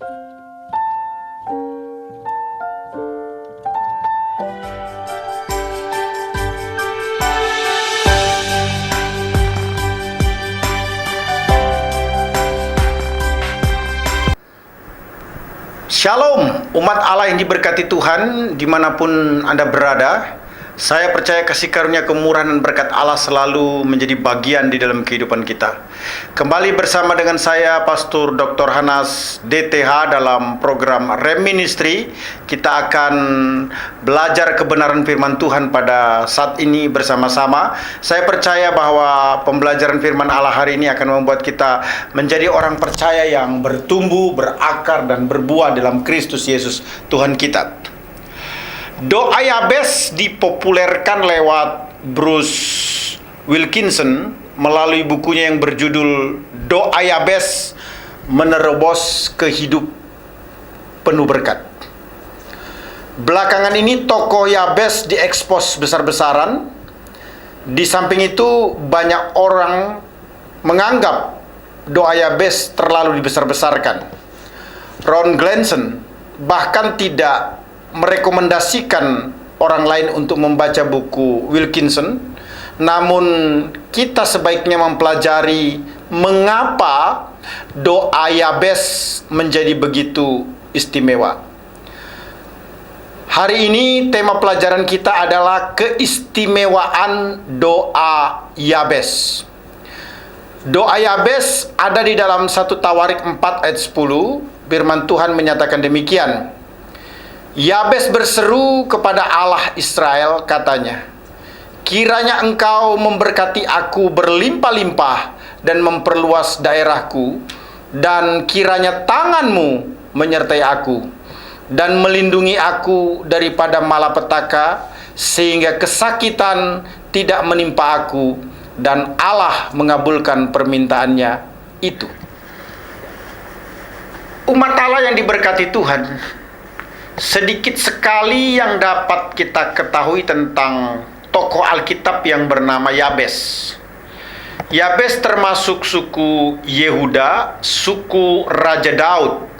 Shalom, umat Allah yang diberkati Tuhan dimanapun Anda berada. Saya percaya kasih karunia, kemurahan dan berkat Allah selalu menjadi bagian di dalam kehidupan kita. Kembali bersama dengan saya, Pastor Dr. Hanas DTH dalam program Reminiscence. Kita akan belajar kebenaran firman Tuhan pada saat ini bersama-sama. Saya percaya bahwa pembelajaran firman Allah hari ini akan membuat kita menjadi orang percaya yang bertumbuh, berakar, dan berbuah dalam Kristus Yesus Tuhan kita. Doa Yabes dipopulerkan lewat Bruce Wilkinson melalui bukunya yang berjudul Doa Yabes Menerobos ke Hidup Penuh Berkat. Belakangan ini tokoh Yabes diekspos besar-besaran. Di samping itu banyak orang menganggap doa Yabes terlalu dibesar-besarkan. Ron Glenson bahkan tidak merekomendasikan orang lain untuk membaca buku Wilkinson. Namun kita sebaiknya mempelajari mengapa doa Yabes menjadi begitu istimewa. Hari ini tema pelajaran kita adalah keistimewaan doa Yabes. Doa Yabes ada di dalam 1 Tawarik 4 ayat 10. Firman Tuhan menyatakan demikian. Yabes berseru kepada Allah Israel, katanya, kiranya engkau memberkati aku berlimpah-limpah dan memperluas daerahku, dan kiranya tanganmu menyertai aku, dan melindungi aku daripada malapetaka, sehingga kesakitan tidak menimpa aku, dan Allah mengabulkan permintaannya itu. Umat Allah yang diberkati Tuhan, sedikit sekali yang dapat kita ketahui tentang tokoh Alkitab yang bernama Yabes. Yabes termasuk suku Yehuda, suku Raja Daud.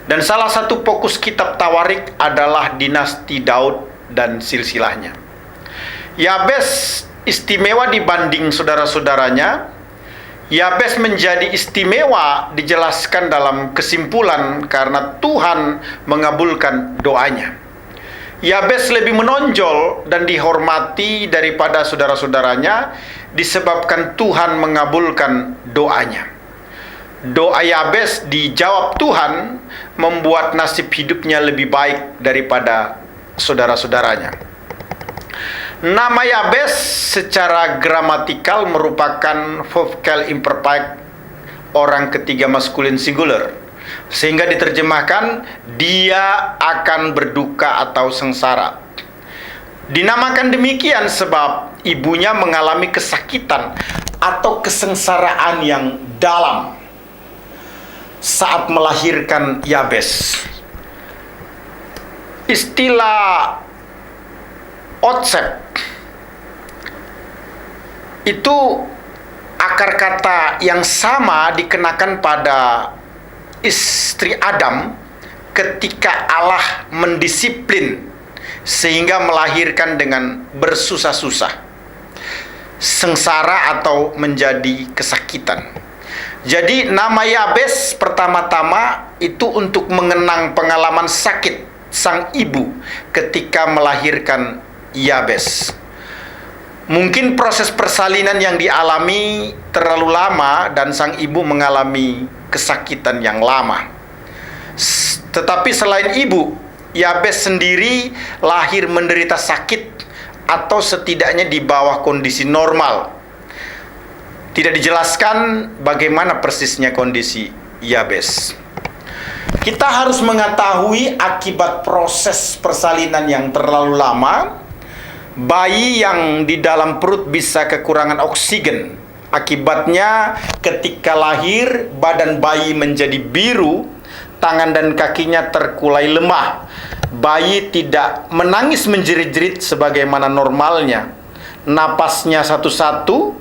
Dan salah satu fokus kitab Tawarik adalah dinasti Daud dan silsilahnya. Yabes istimewa dibanding saudara-saudaranya. Yabes menjadi istimewa dijelaskan dalam kesimpulan karena Tuhan mengabulkan doanya. Yabes lebih menonjol dan dihormati daripada saudara-saudaranya disebabkan Tuhan mengabulkan doanya. Doa Yabes dijawab Tuhan membuat nasib hidupnya lebih baik daripada saudara-saudaranya. Nama Yabes secara gramatikal merupakan vocal imperfect orang ketiga maskulin singular, sehingga diterjemahkan dia akan berduka atau sengsara. Dinamakan demikian sebab ibunya mengalami kesakitan atau kesengsaraan yang dalam saat melahirkan Yabes. Istilah Otsep itu akar kata yang sama dikenakan pada istri Adam ketika Allah mendisiplin sehingga melahirkan dengan bersusah-susah, sengsara atau menjadi kesakitan. Jadi nama Yabes pertama-tama itu untuk mengenang pengalaman sakit sang ibu ketika melahirkan Yabes. Mungkin proses persalinan yang dialami terlalu lama dan sang ibu mengalami kesakitan yang lama. Tetapi selain ibu, Yabes sendiri lahir menderita sakit atau setidaknya di bawah kondisi normal. Tidak dijelaskan bagaimana persisnya kondisi Yabes. Kita harus mengetahui akibat proses persalinan yang terlalu lama. Bayi yang di dalam perut bisa kekurangan oksigen. Akibatnya ketika lahir badan bayi menjadi biru, tangan dan kakinya terkulai lemah. Bayi tidak menangis menjerit-jerit sebagaimana normalnya. Napasnya satu-satu,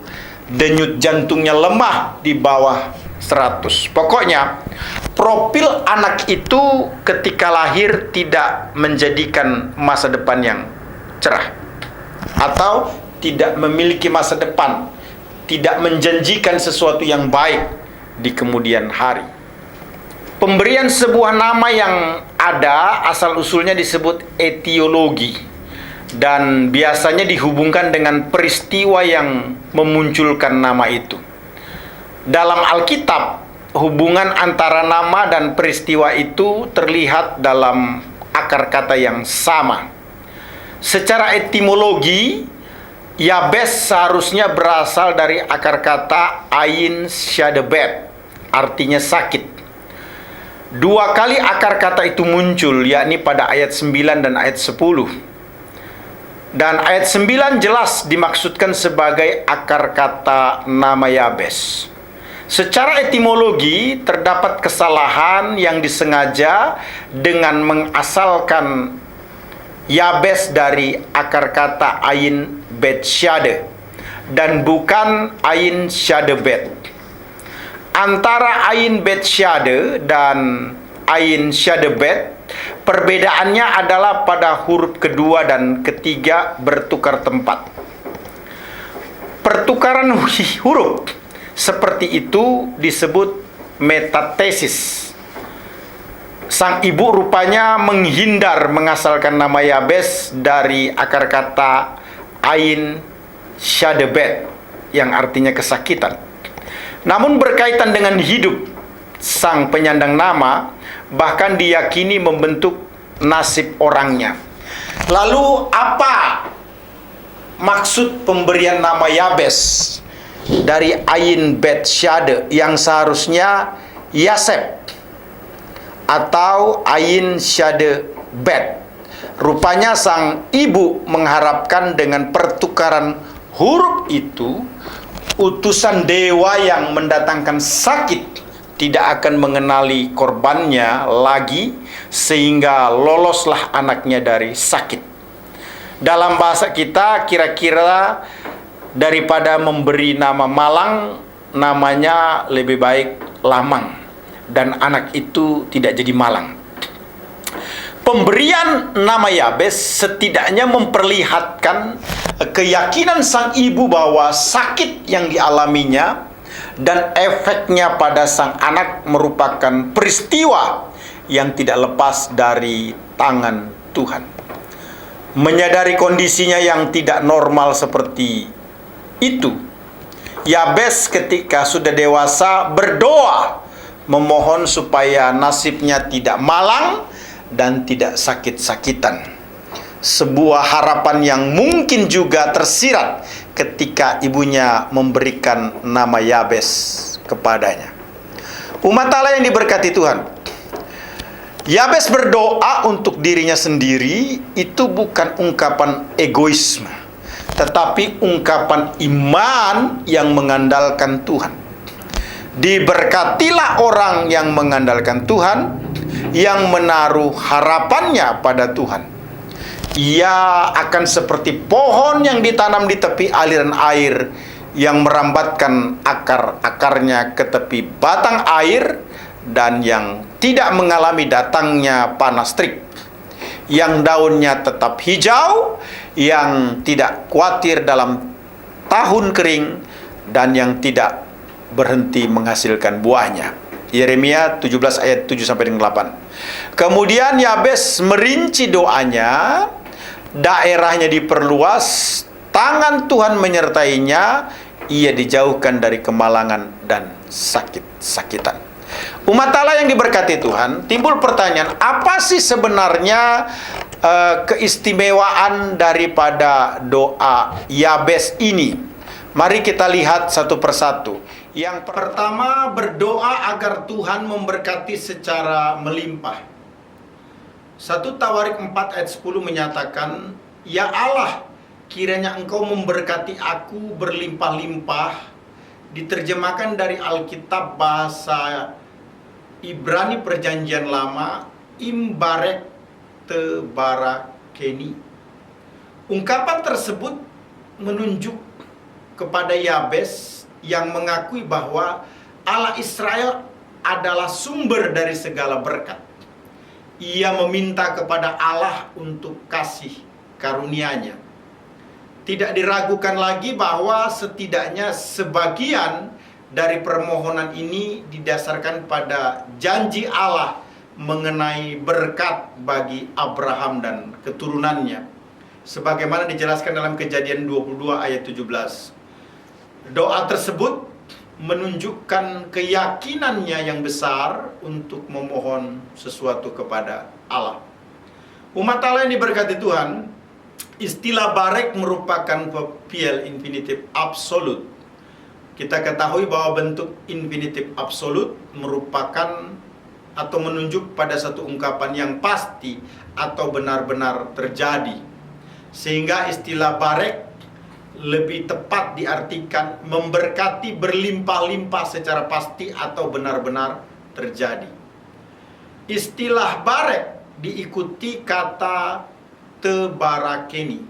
denyut jantungnya lemah di bawah 100. Pokoknya Profil anak itu ketika lahir tidak menjadikan masa depan yang cerah, atau tidak memiliki masa depan, tidak menjanjikan sesuatu yang baik di kemudian hari. Pemberian sebuah nama yang ada asal-usulnya disebut etiologi, dan biasanya dihubungkan dengan peristiwa yang memunculkan nama itu. Dalam Alkitab, hubungan antara nama dan peristiwa itu terlihat dalam akar kata yang sama. Secara etimologi, Yabes seharusnya berasal dari akar kata Ain Shadebet, artinya sakit. Dua kali akar kata itu muncul, yakni pada ayat 9 dan ayat 10. Dan ayat 9 jelas dimaksudkan sebagai akar kata nama Yabes. Secara etimologi, terdapat kesalahan yang disengaja dengan mengasalkan Yabes dari akar kata Ain Bet Shade dan bukan Ain Shadebet. Antara Ain Bet Shade dan Ain Shadebet, perbedaannya adalah pada huruf kedua dan ketiga bertukar tempat. Pertukaran huruf seperti itu disebut metathesis. Sang ibu rupanya menghindar mengasalkan nama Yabes dari akar kata Ain Shadebet yang artinya kesakitan. Namun berkaitan dengan hidup sang penyandang nama, bahkan diyakini membentuk nasib orangnya. Lalu apa maksud pemberian nama Yabes dari Ain Bet Shade yang seharusnya Yaseb atau Ain Shadebet? Rupanya sang ibu mengharapkan dengan pertukaran huruf itu, utusan dewa yang mendatangkan sakit tidak akan mengenali korbannya lagi, sehingga loloslah anaknya dari sakit. Dalam bahasa kita, kira-kira daripada memberi nama Malang, namanya lebih baik Lamang, dan anak itu tidak jadi Malang. Pemberian nama Yabes setidaknya memperlihatkan keyakinan sang ibu bahwa sakit yang dialaminya dan efeknya pada sang anak merupakan peristiwa yang tidak lepas dari tangan Tuhan. Menyadari kondisinya yang tidak normal seperti itu, Yabes ketika sudah dewasa berdoa memohon supaya nasibnya tidak malang dan tidak sakit-sakitan. Sebuah harapan yang mungkin juga tersirat ketika ibunya memberikan nama Yabes kepadanya. Umat Allah yang diberkati Tuhan, Yabes berdoa untuk dirinya sendiri itu bukan ungkapan egoisme, tetapi ungkapan iman yang mengandalkan Tuhan. Diberkatilah orang yang mengandalkan Tuhan, yang menaruh harapannya pada Tuhan. Ia akan seperti pohon yang ditanam di tepi aliran air, yang merambatkan akar-akarnya ke tepi batang air, dan yang tidak mengalami datangnya panas terik, yang daunnya tetap hijau, yang tidak khawatir dalam tahun kering, dan yang tidak berhenti menghasilkan buahnya. Yeremia 17 ayat 7 sampai dengan 8. Kemudian Yabes merinci doanya, daerahnya diperluas, tangan Tuhan menyertainya, ia dijauhkan dari kemalangan dan sakit-sakitan. Umat Allah yang diberkati Tuhan, timbul pertanyaan, apa sih sebenarnya keistimewaan daripada doa Yabes ini? Mari kita lihat satu persatu. Yang pertama, berdoa agar Tuhan memberkati secara melimpah. 1 Tawarik 4 ayat 10 menyatakan, "Ya Allah, kiranya Engkau memberkati aku berlimpah-limpah." Diterjemahkan dari Alkitab bahasa Ibrani Perjanjian Lama, Imbarek Tebarakeni. Ungkapan tersebut menunjuk kepada Yabes yang mengakui bahwa Allah Israel adalah sumber dari segala berkat. Ia meminta kepada Allah untuk kasih karunia-Nya. Tidak diragukan lagi bahwa setidaknya sebagian dari permohonan ini didasarkan pada janji Allah mengenai berkat bagi Abraham dan keturunannya, sebagaimana dijelaskan dalam Kejadian 22 ayat 17. Doa tersebut menunjukkan keyakinannya yang besar untuk memohon sesuatu kepada Allah. Umat Allah yang diberkati Tuhan, istilah barek merupakan piel infinitif absolut. Kita ketahui bahwa bentuk infinitif absolut merupakan atau menunjuk pada satu ungkapan yang pasti atau benar-benar terjadi. Sehingga istilah barek lebih tepat diartikan memberkati berlimpah-limpah secara pasti atau benar-benar terjadi. Istilah barek diikuti kata tebarakeni,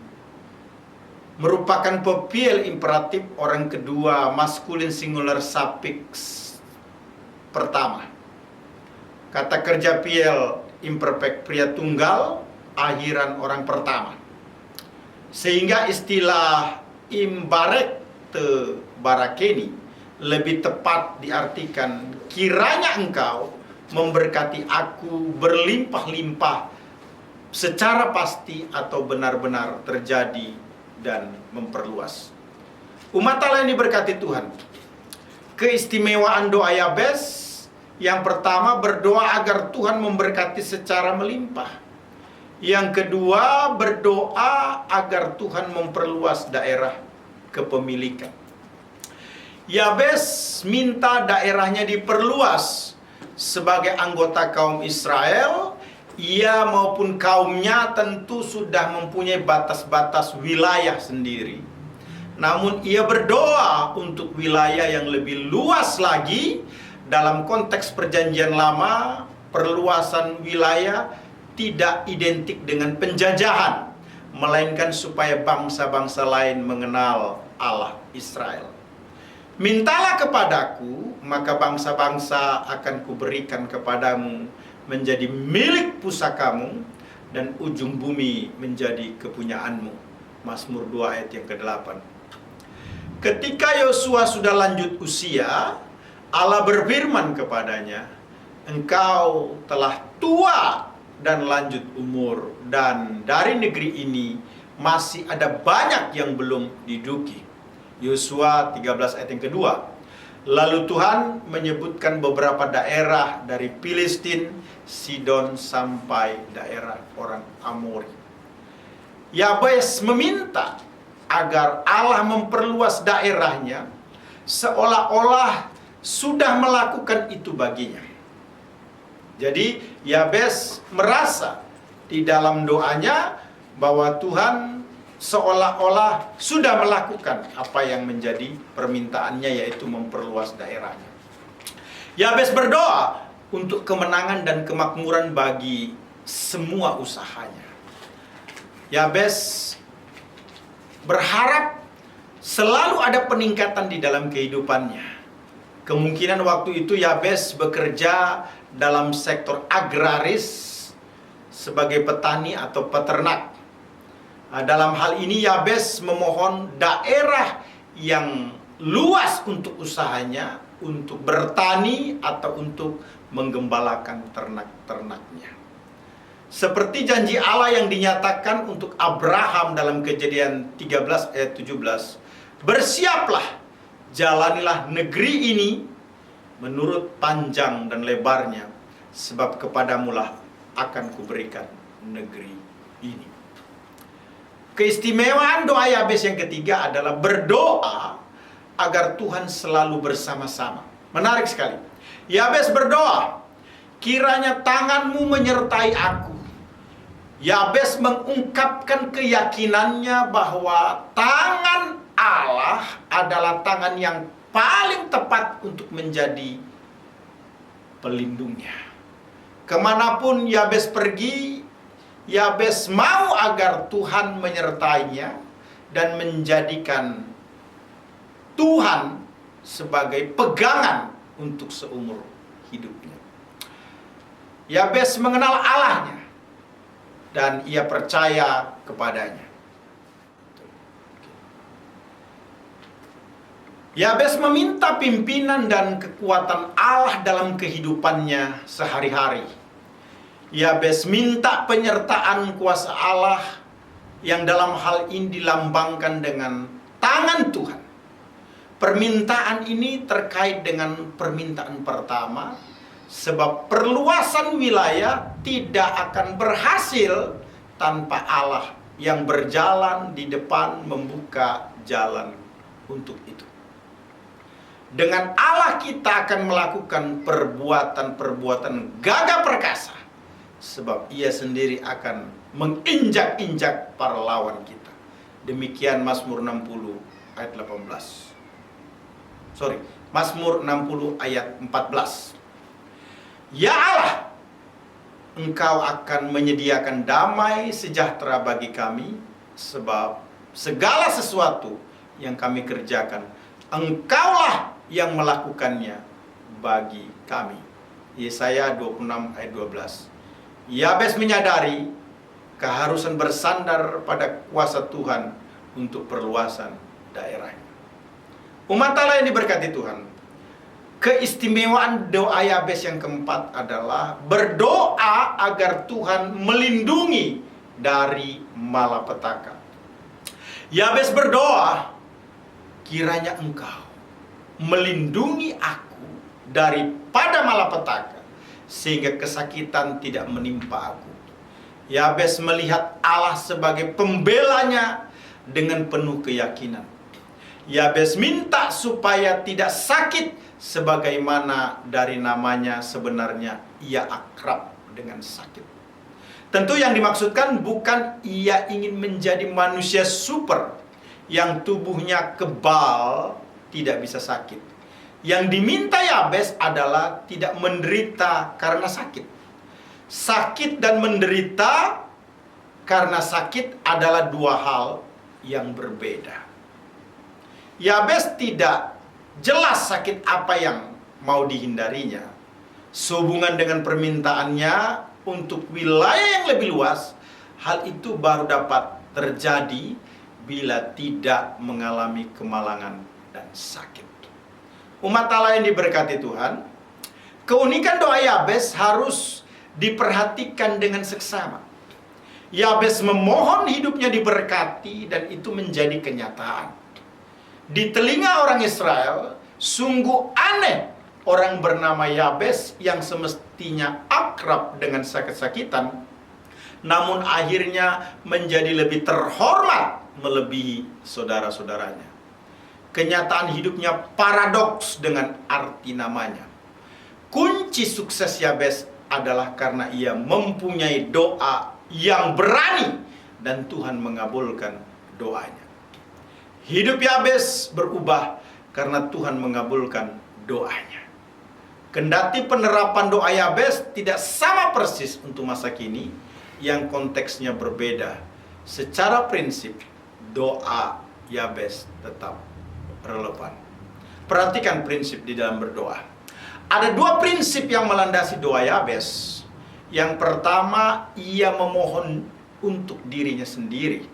merupakan pepiel imperatif orang kedua maskulin singular suffix pertama. Kata kerja piel imperfect pria tunggal akhiran orang pertama. Sehingga istilah imbarek te barakeni lebih tepat diartikan kiranya engkau memberkati aku berlimpah-limpah secara pasti atau benar-benar terjadi dan memperluas. Umat Allah yang diberkati Tuhan, keistimewaan doa Yabes yang pertama berdoa agar Tuhan memberkati secara melimpah. Yang kedua, berdoa agar Tuhan memperluas daerah kepemilikan. Yabes minta daerahnya diperluas sebagai anggota kaum Israel. Ia maupun kaumnya tentu sudah mempunyai batas-batas wilayah sendiri. Namun ia berdoa untuk wilayah yang lebih luas lagi. Dalam konteks perjanjian lama, perluasan wilayah tidak identik dengan penjajahan, melainkan supaya bangsa-bangsa lain mengenal Allah Israel. Mintalah kepadaku, maka bangsa-bangsa akan kuberikan kepadamu menjadi milik pusakamu, dan ujung bumi menjadi kepunyaanmu. Mazmur 2 ayat yang ke-8. Ketika Yosua sudah lanjut usia, Allah berfirman kepadanya, engkau telah tua dan lanjut umur, dan dari negeri ini masih ada banyak yang belum diduduki. Yosua 13 ayat yang kedua. Lalu Tuhan menyebutkan beberapa daerah dari Filistin, Sidon sampai daerah orang Amori. Yabes meminta agar Allah memperluas daerahnya, seolah-olah sudah melakukan itu baginya. Jadi Yabes merasa di dalam doanya bahwa Tuhan seolah-olah sudah melakukan apa yang menjadi permintaannya, yaitu memperluas daerahnya. Yabes berdoa untuk kemenangan dan kemakmuran bagi semua usahanya. Yabes berharap selalu ada peningkatan di dalam kehidupannya. Kemungkinan waktu itu Yabes bekerja dalam sektor agraris sebagai petani atau peternak. Dalam hal ini Yabes memohon daerah yang luas untuk usahanya, untuk bertani atau untuk menggembalakan ternak-ternaknya. Seperti janji Allah yang dinyatakan untuk Abraham dalam Kejadian 13 ayat 17. Bersiaplah, jalanilah negeri ini menurut panjang dan lebarnya, sebab kepadamulah akan kuberikan negeri ini. Keistimewaan doa Yabes yang ketiga adalah berdoa agar Tuhan selalu bersama-sama. Menarik sekali. Yabes berdoa, kiranya tanganmu menyertai aku. Yabes mengungkapkan keyakinannya bahwa tangan Allah adalah tangan yang paling tepat untuk menjadi pelindungnya. Kemanapun Yabes pergi, Yabes mau agar Tuhan menyertainya dan menjadikan Tuhan sebagai pegangan untuk seumur hidupnya. Yabes mengenal Allahnya dan ia percaya kepadanya. Yabes meminta pimpinan dan kekuatan Allah dalam kehidupannya sehari-hari. Yabes minta penyertaan kuasa Allah yang dalam hal ini dilambangkan dengan tangan Tuhan. Permintaan ini terkait dengan permintaan pertama, sebab perluasan wilayah tidak akan berhasil tanpa Allah yang berjalan di depan membuka jalan untuk itu. Dengan Allah kita akan melakukan perbuatan-perbuatan gagah perkasa, sebab ia sendiri akan menginjak-injak para lawan kita. Demikian Mazmur 60 ayat 18. Mazmur 60 ayat 14. Ya Allah, Engkau akan menyediakan damai sejahtera bagi kami, sebab segala sesuatu yang kami kerjakan, Engkaulah yang melakukannya bagi kami. Yesaya 26 ayat 12. Yabes menyadari keharusan bersandar pada kuasa Tuhan untuk perluasan daerahnya. Umat Allah yang diberkati Tuhan, keistimewaan doa Yabes yang keempat adalah berdoa agar Tuhan melindungi dari malapetaka. Yabes berdoa, kiranya Engkau melindungi aku daripada malapetaka, sehingga kesakitan tidak menimpa aku. Yabes melihat Allah sebagai pembelanya dengan penuh keyakinan. Yabes minta supaya tidak sakit, sebagaimana dari namanya sebenarnya ia akrab dengan sakit. Tentu yang dimaksudkan bukan ia ingin menjadi manusia super yang tubuhnya kebal, tidak bisa sakit. Yang diminta Yabes adalah tidak menderita karena sakit. Sakit dan menderita karena sakit adalah dua hal yang berbeda. Yabes tidak jelas sakit apa yang mau dihindarinya. Sehubungan dengan permintaannya untuk wilayah yang lebih luas, hal itu baru dapat terjadi bila tidak mengalami kemalangan dan sakit. Umat Allah yang diberkati Tuhan, keunikan doa Yabes harus diperhatikan dengan seksama. Yabes memohon hidupnya diberkati dan itu menjadi kenyataan. Di telinga orang Israel, sungguh aneh orang bernama Yabes yang semestinya akrab dengan sakit-sakitan, namun akhirnya menjadi lebih terhormat melebihi saudara-saudaranya. Kenyataan hidupnya paradoks dengan arti namanya. Kunci sukses Yabes adalah karena ia mempunyai doa yang berani dan Tuhan mengabulkan doanya. Hidup Yabes berubah karena Tuhan mengabulkan doanya. Kendati penerapan doa Yabes tidak sama persis untuk masa kini yang konteksnya berbeda, secara prinsip doa Yabes tetap relevan. Perhatikan prinsip di dalam berdoa. Ada dua prinsip yang melandasi doa Yabes. Yang pertama, ia memohon untuk dirinya sendiri.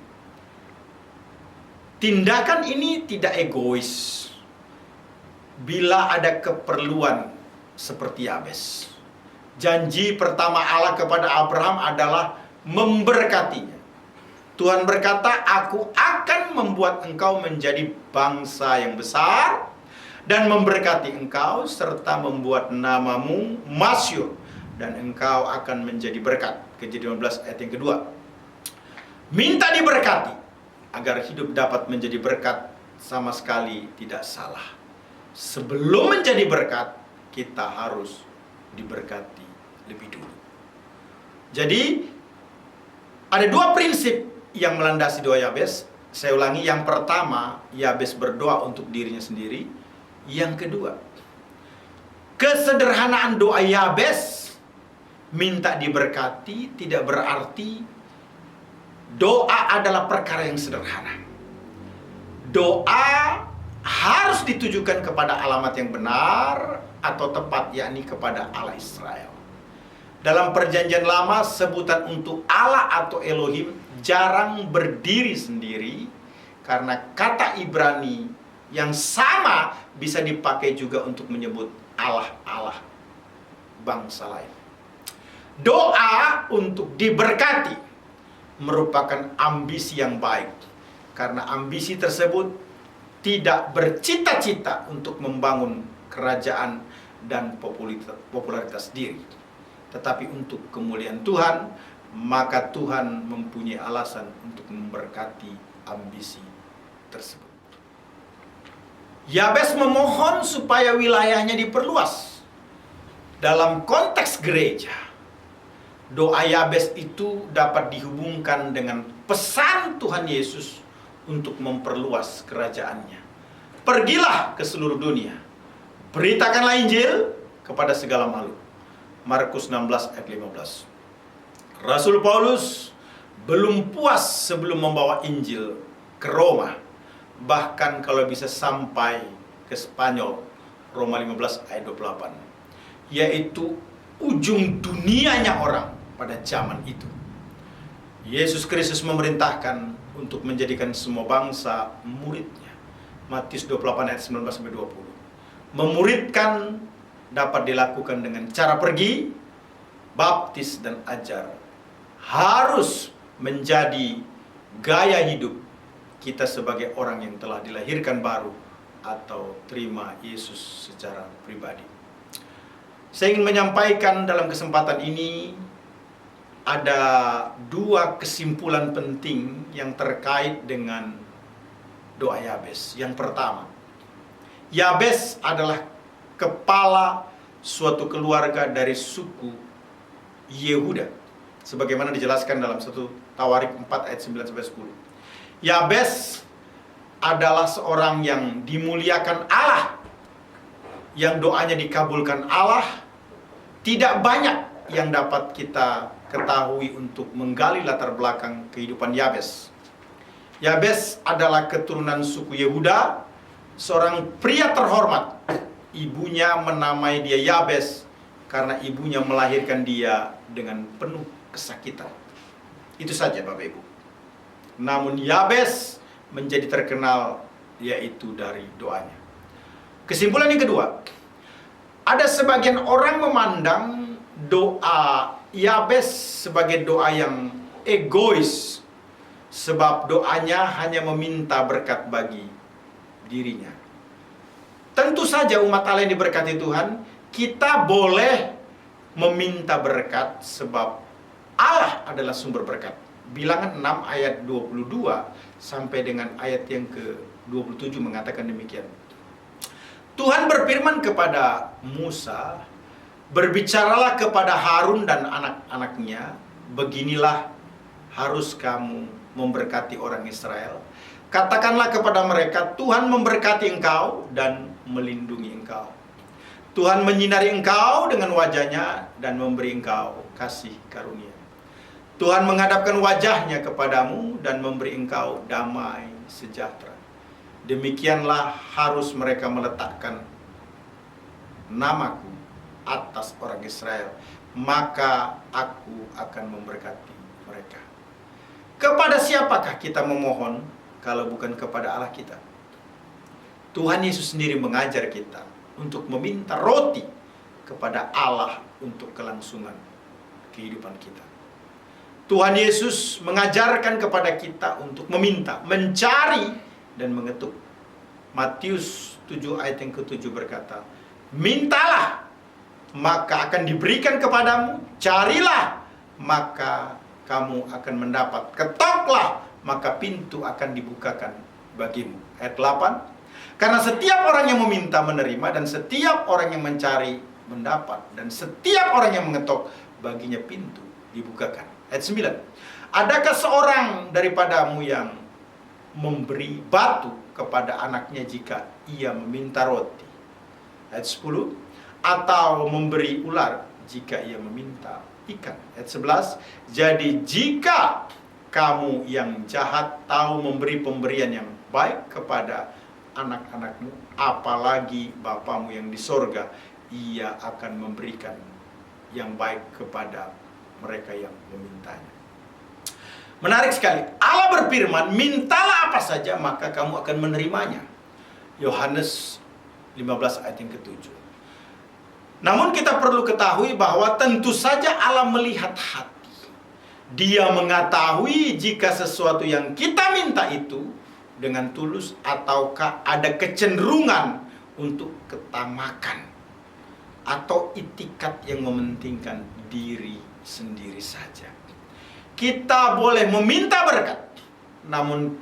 Tindakan ini tidak egois bila ada keperluan seperti Yabes. Janji pertama Allah kepada Abraham adalah memberkatinya. Tuhan berkata, aku akan membuat engkau menjadi bangsa yang besar dan memberkati engkau serta membuat namamu masyhur dan engkau akan menjadi berkat. Kejadian 15 ayat yang kedua. Minta diberkati agar hidup dapat menjadi berkat sama sekali tidak salah. Sebelum menjadi berkat, kita harus diberkati lebih dulu. Jadi, ada dua prinsip yang melandasi doa Yabes. Saya ulangi, yang pertama, Yabes berdoa untuk dirinya sendiri. Yang kedua, kesederhanaan doa Yabes minta diberkati tidak berarti doa adalah perkara yang sederhana. Doa harus ditujukan kepada alamat yang benar atau tepat, yakni kepada Allah Israel. Dalam perjanjian lama, sebutan untuk Allah atau Elohim jarang berdiri sendiri, karena kata Ibrani yang sama bisa dipakai juga untuk menyebut Allah-Allah bangsa lain. Doa untuk diberkati merupakan ambisi yang baik, karena ambisi tersebut tidak bercita-cita untuk membangun kerajaan dan popularitas diri, tetapi untuk kemuliaan Tuhan. Maka Tuhan mempunyai alasan untuk memberkati ambisi tersebut. Yabes memohon supaya wilayahnya diperluas. Dalam konteks gereja, doa Yabes itu dapat dihubungkan dengan pesan Tuhan Yesus untuk memperluas kerajaannya. Pergilah ke seluruh dunia, beritakanlah Injil kepada segala makhluk. Markus 16 ayat 15. Rasul Paulus belum puas sebelum membawa Injil ke Roma, bahkan kalau bisa sampai ke Spanyol. Roma 15 ayat 28, yaitu ujung dunianya orang pada zaman itu. Yesus Kristus memerintahkan untuk menjadikan semua bangsa muridnya. Matius 28 ayat 19-20. Memuridkan dapat dilakukan dengan cara pergi, baptis, dan ajar. Harus menjadi gaya hidup kita sebagai orang yang telah dilahirkan baru atau terima Yesus secara pribadi. Saya ingin menyampaikan dalam kesempatan ini ada dua kesimpulan penting yang terkait dengan doa Yabes. Yang pertama, Yabes adalah kepala suatu keluarga dari suku Yehuda, sebagaimana dijelaskan dalam 1 Tawarik 4 ayat 9-10. Yabes adalah seorang yang dimuliakan Allah, yang doanya dikabulkan Allah. Tidak banyak yang dapat kita ketahui untuk menggali latar belakang kehidupan Yabes. Yabes adalah keturunan suku Yehuda, seorang pria terhormat. Ibunya menamai dia Yabes karena ibunya melahirkan dia dengan penuh kesakitan. Itu saja Bapak Ibu. Namun Yabes menjadi terkenal yaitu dari doanya. Kesimpulan yang kedua, ada sebagian orang memandang doa Yabes sebagai doa yang egois, sebab doanya hanya meminta berkat bagi dirinya. Tentu saja umat Allah yang diberkati Tuhan, kita boleh meminta berkat sebab Allah adalah sumber berkat. Bilangan 6 ayat 22 sampai dengan ayat yang ke-27 mengatakan demikian. Tuhan berfirman kepada Musa, berbicaralah kepada Harun dan anak-anaknya, beginilah harus kamu memberkati orang Israel. Katakanlah kepada mereka, Tuhan memberkati engkau dan melindungi engkau. Tuhan menyinari engkau dengan wajahnya dan memberi engkau kasih karunia. Tuhan menghadapkan wajahnya kepadamu dan memberi engkau damai sejahtera. Demikianlah harus mereka meletakkan namaku atas orang Israel, maka aku akan memberkati mereka. Kepada siapakah kita memohon kalau bukan kepada Allah kita? Tuhan Yesus sendiri mengajar kita untuk meminta roti kepada Allah untuk kelangsungan kehidupan kita. Tuhan Yesus mengajarkan kepada kita untuk meminta, mencari, dan mengetuk. Matius 7 ayat yang ke-7 berkata, mintalah, maka akan diberikan kepadamu. Carilah, maka kamu akan mendapat. Ketoklah, maka pintu akan dibukakan bagimu. Ayat 8, karena setiap orang yang meminta menerima, dan setiap orang yang mencari mendapat, dan setiap orang yang mengetok baginya pintu dibukakan. Ayat 9, adakah seorang daripadamu yang memberi batu kepada anaknya jika ia meminta roti? Ayat 10, atau memberi ular jika ia meminta ikan? Ayat 11, jadi jika kamu yang jahat tahu memberi pemberian yang baik kepada anak-anakmu, apalagi Bapamu yang di sorga Ia akan memberikan yang baik kepada mereka yang memintanya. Menarik sekali. Allah berfirman, mintalah apa saja maka kamu akan menerimanya. Yohanes 15 ayat yang ke-7. Namun kita perlu ketahui bahwa tentu saja Allah melihat hati. Dia mengetahui jika sesuatu yang kita minta itu dengan tulus ataukah ada kecenderungan untuk ketamakan atau itikat yang mementingkan diri sendiri saja. Kita boleh meminta berkat, namun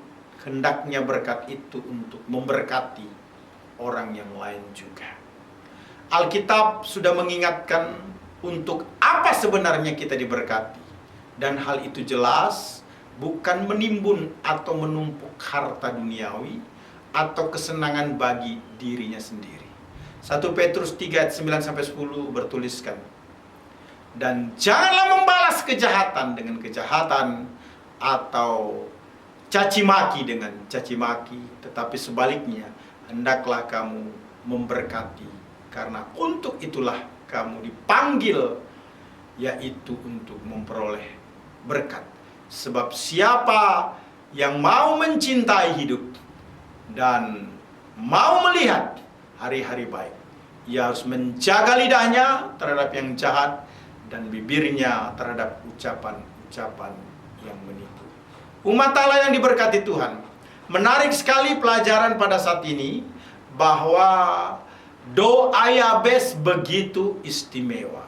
hendaknya berkat itu untuk memberkati orang yang lain juga. Alkitab sudah mengingatkan untuk apa sebenarnya kita diberkati. Dan hal itu jelas bukan menimbun atau menumpuk harta duniawi atau kesenangan bagi dirinya sendiri. 1 Petrus 3 ayat 9-10 bertuliskan, dan janganlah membalas kejahatan dengan kejahatan atau caci maki dengan caci maki, tetapi sebaliknya hendaklah kamu memberkati, karena untuk itulah kamu dipanggil, yaitu untuk memperoleh berkat. Sebab siapa yang mau mencintai hidup dan mau melihat hari-hari baik, ia harus menjaga lidahnya terhadap yang jahat dan bibirnya terhadap ucapan-ucapan yang menipu. Umat Allah yang diberkati Tuhan, menarik sekali pelajaran pada saat ini bahwa doa Yabes begitu istimewa.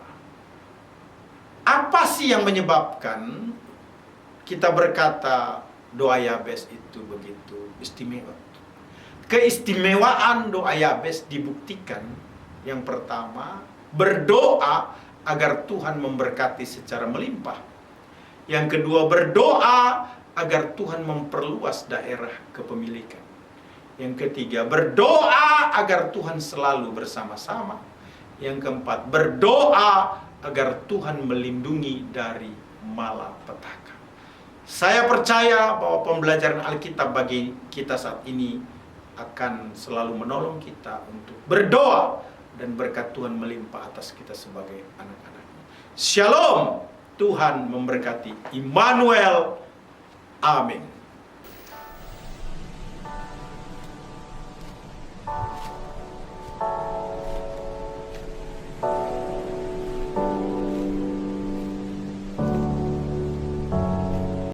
Apa sih yang menyebabkan kita berkata doa Yabes itu begitu istimewa? Keistimewaan doa Yabes dibuktikan, yang pertama, berdoa agar Tuhan memberkati secara melimpah. Yang kedua, berdoa agar Tuhan memperluas daerah kepemilikan. Yang ketiga, berdoa agar Tuhan selalu bersama-sama. Yang keempat, berdoa agar Tuhan melindungi dari malapetaka. Saya percaya bahwa pembelajaran Alkitab bagi kita saat ini akan selalu menolong kita untuk berdoa dan berkat Tuhan melimpah atas kita sebagai anak-anaknya. Shalom, Tuhan memberkati. Immanuel, amin.